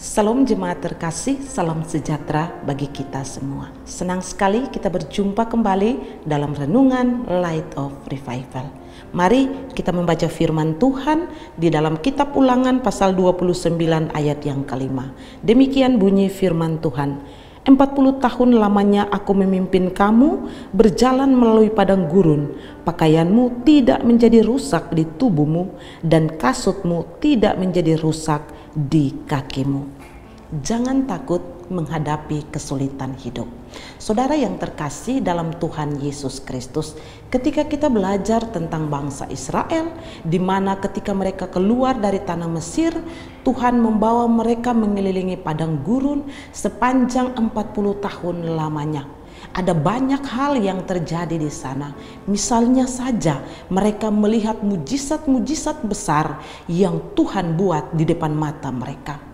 Salam jemaat terkasih, salam sejahtera bagi kita semua. Senang sekali kita berjumpa kembali dalam renungan Light of Revival. Mari kita membaca firman Tuhan di dalam kitab Ulangan pasal 29 ayat yang kelima. Demikian bunyi firman Tuhan. 40 tahun lamanya aku memimpin kamu berjalan melalui padang gurun. Pakaianmu tidak menjadi rusak di tubuhmu dan kasutmu tidak menjadi rusak di kakimu. Jangan takut menghadapi kesulitan hidup. Saudara yang terkasih dalam Tuhan Yesus Kristus, ketika kita belajar tentang bangsa Israel, di mana ketika mereka keluar dari tanah Mesir, Tuhan membawa mereka mengelilingi padang gurun sepanjang 40 tahun lamanya. Ada banyak hal yang terjadi di sana. Misalnya saja mereka melihat mujizat-mujizat besar yang Tuhan buat di depan mata mereka.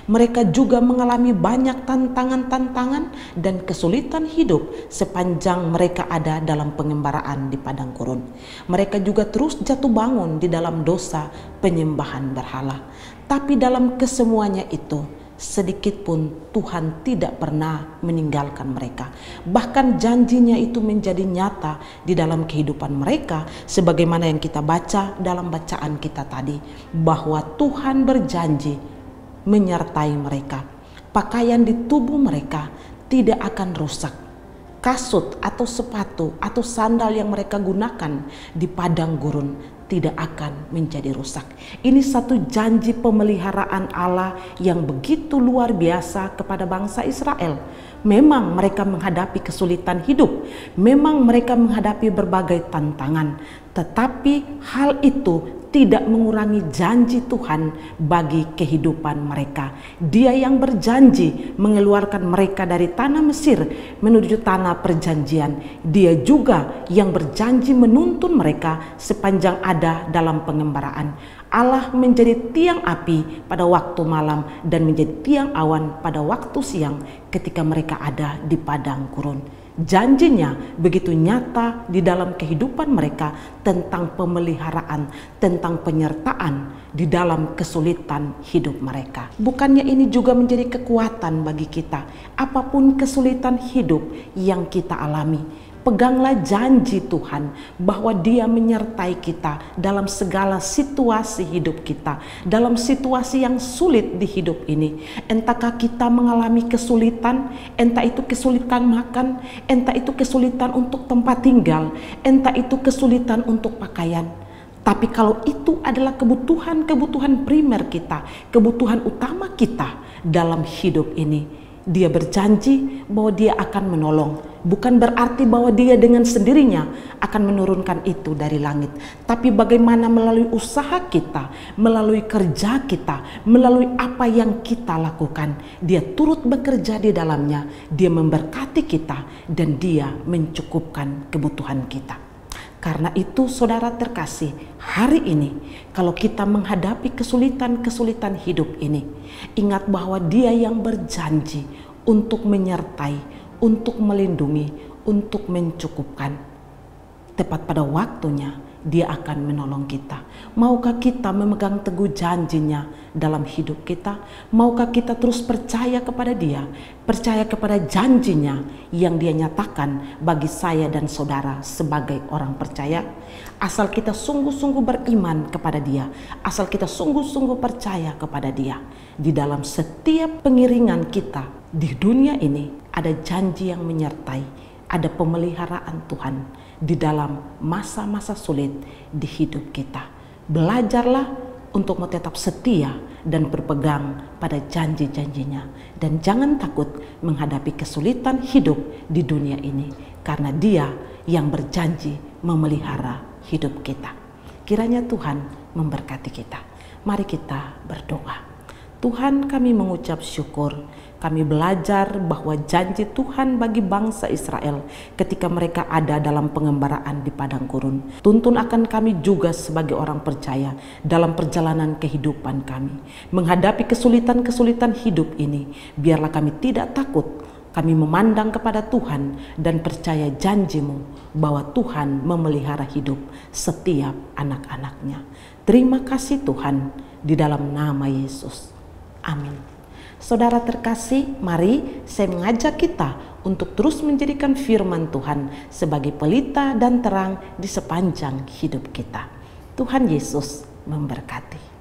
Mereka juga mengalami banyak tantangan-tantangan dan kesulitan hidup sepanjang mereka ada dalam pengembaraan di padang gurun. Mereka juga terus jatuh bangun di dalam dosa penyembahan berhala. Tapi dalam kesemuanya itu, sedikit pun Tuhan tidak pernah meninggalkan mereka. Bahkan janjinya itu menjadi nyata di dalam kehidupan mereka, sebagaimana yang kita baca dalam bacaan kita tadi, bahwa Tuhan berjanji menyertai mereka. Pakaian di tubuh mereka tidak akan rusak. Kasut atau sepatu atau sandal yang mereka gunakan di padang gurun tidak akan menjadi rusak. Ini satu janji pemeliharaan Allah yang begitu luar biasa kepada bangsa Israel. Memang mereka menghadapi kesulitan hidup, memang mereka menghadapi berbagai tantangan, tetapi hal itu tidak mengurangi janji Tuhan bagi kehidupan mereka. Dia yang berjanji mengeluarkan mereka dari tanah Mesir menuju tanah perjanjian. Dia juga yang berjanji menuntun mereka sepanjang ada dalam pengembaraan. Allah menjadi tiang api pada waktu malam dan menjadi tiang awan pada waktu siang ketika mereka ada di padang gurun. Janjinya begitu nyata di dalam kehidupan mereka tentang pemeliharaan, tentang penyertaan di dalam kesulitan hidup mereka. Bukannya ini juga menjadi kekuatan bagi kita, apapun kesulitan hidup yang kita alami. Peganglah janji Tuhan bahwa Dia menyertai kita dalam segala situasi hidup kita, dalam situasi yang sulit di hidup ini. Entahkah kita mengalami kesulitan, entah itu kesulitan makan, entah itu kesulitan untuk tempat tinggal, entah itu kesulitan untuk pakaian. Tapi kalau itu adalah kebutuhan primer kita, kebutuhan utama kita dalam hidup ini, Dia berjanji bahwa Dia akan menolong. Bukan berarti bahwa Dia dengan sendirinya akan menurunkan itu dari langit. Tapi bagaimana melalui usaha kita, melalui kerja kita, melalui apa yang kita lakukan, Dia turut bekerja di dalamnya. Dia memberkati kita dan Dia mencukupkan kebutuhan kita. Karena itu saudara terkasih, hari ini kalau kita menghadapi kesulitan-kesulitan hidup ini, ingat bahwa Dia yang berjanji untuk menyertai, untuk melindungi, untuk mencukupkan. Tepat pada waktunya Dia akan menolong kita. Maukah kita memegang teguh janjinya dalam hidup kita? Maukah kita terus percaya kepada Dia, percaya kepada janjinya yang Dia nyatakan bagi saya dan saudara sebagai orang percaya? Asal kita sungguh-sungguh beriman kepada Dia, asal kita sungguh-sungguh percaya kepada Dia. Di dalam setiap pengiringan kita di dunia ini ada janji yang menyertai, ada pemeliharaan Tuhan di dalam masa-masa sulit di hidup kita. Belajarlah untuk tetap setia dan berpegang pada janji-janjinya. Dan jangan takut menghadapi kesulitan hidup di dunia ini, karena Dia yang berjanji memelihara hidup kita. Kiranya Tuhan memberkati kita. Mari kita berdoa. Tuhan, kami mengucap syukur. Kami belajar bahwa janji Tuhan bagi bangsa Israel ketika mereka ada dalam pengembaraan di padang gurun, tuntun akan kami juga sebagai orang percaya dalam perjalanan kehidupan kami. Menghadapi kesulitan-kesulitan hidup ini, biarlah kami tidak takut. Kami memandang kepada Tuhan dan percaya janji-Mu bahwa Tuhan memelihara hidup setiap anak-anak-Nya. Terima kasih Tuhan, di dalam nama Yesus. Amin. Saudara terkasih, mari saya mengajak kita untuk terus menjadikan firman Tuhan sebagai pelita dan terang di sepanjang hidup kita. Tuhan Yesus memberkati.